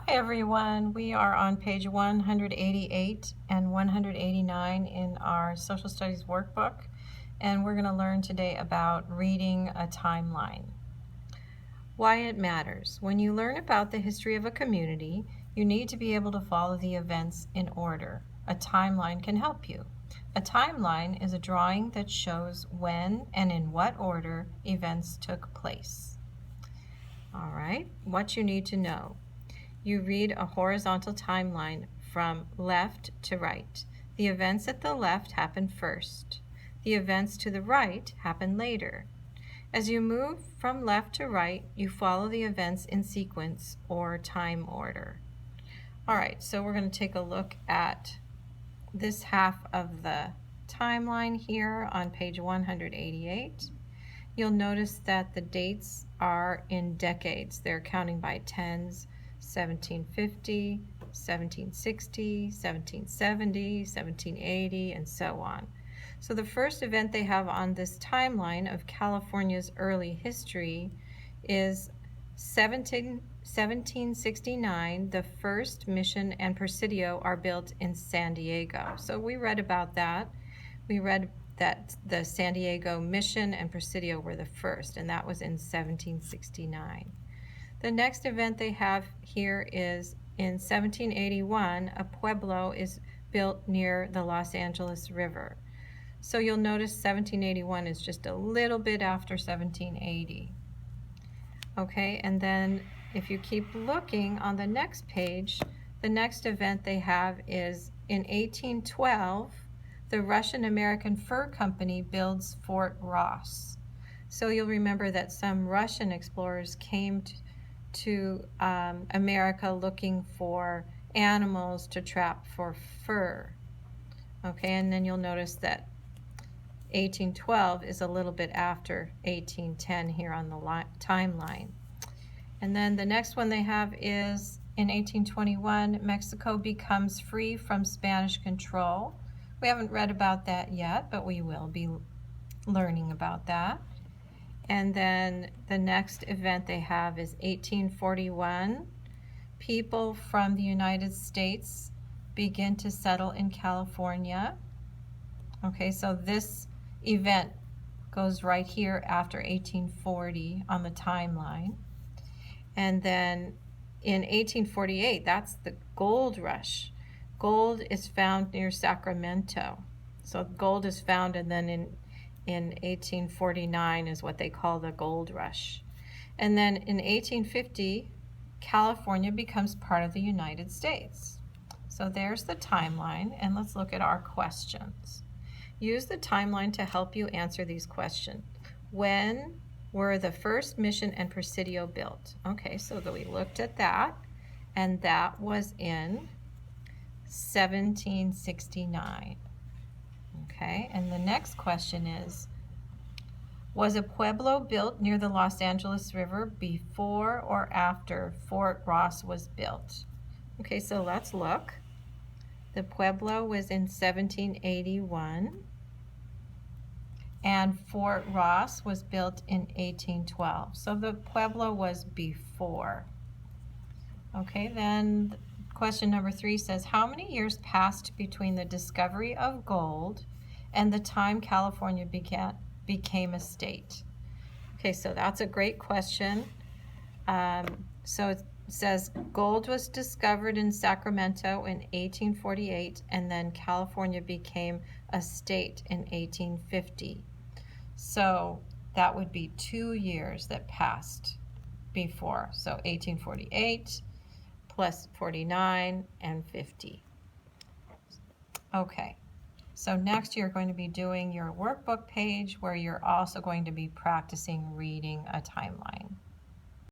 Hi everyone, we are on page 188 and 189 in our social studies workbook, and we're going to learn today about reading a timeline. Why it matters. When you learn about the history of a community, you need to be able to follow the events in order. A timeline can help you. A timeline is a drawing that shows when and in what order events took place. All right, what you need to know. You read a horizontal timeline from left to right. The events at the left happen first. The events to the right happen later. As you move from left to right, you follow the events in sequence or time order. All right, so we're going to take a look at this half of the timeline here on page 188. You'll notice that the dates are in decades. They're counting by tens. 1750, 1760, 1770, 1780, and so on. So the first event they have on this timeline of California's early history is 1769. The first Mission and Presidio are built in San Diego. So we read about that. We read that the San Diego Mission and Presidio were the first, and that was in 1769. The next event they have here is in 1781, a pueblo is built near the Los Angeles River. So you'll notice 1781 is just a little bit after 1780. Okay, and then if you keep looking on the next page, the next event they have is in 1812, the Russian-American Fur Company builds Fort Ross. So you'll remember that some Russian explorers came to America looking for animals to trap for fur. Okay, and then you'll notice that 1812 is a little bit after 1810 here on the timeline. And then the next one they have is in 1821, Mexico becomes free from Spanish control. We haven't read about that yet, but we will be learning about that. And then the next event they have is 1841. People from the United States begin to settle in California. Okay, so this event goes right here after 1840 on the timeline. And then in 1848, that's the gold rush. Gold is found near Sacramento. So gold is found, and then in 1849 is what they call the gold rush. And then in 1850, California becomes part of the United States. So there's the timeline, and let's look at our questions. Use the timeline to help you answer these questions. When were the first Mission and Presidio built? Okay, so we looked at that, and that was in 1769. Okay, and the next question is, was a pueblo built near the Los Angeles River before or after Fort Ross was built? Okay, so let's look. The pueblo was in 1781, and Fort Ross was built in 1812. So the pueblo was before. Okay, then question number 3 says, how many years passed between the discovery of gold and the time California became a state? Okay, so that's a great question. So it says gold was discovered in Sacramento in 1848, and then California became a state in 1850. So that would be 2 years that passed before. So 1848 plus 49 and 50. Okay. So next you're going to be doing your workbook page where you're also going to be practicing reading a timeline.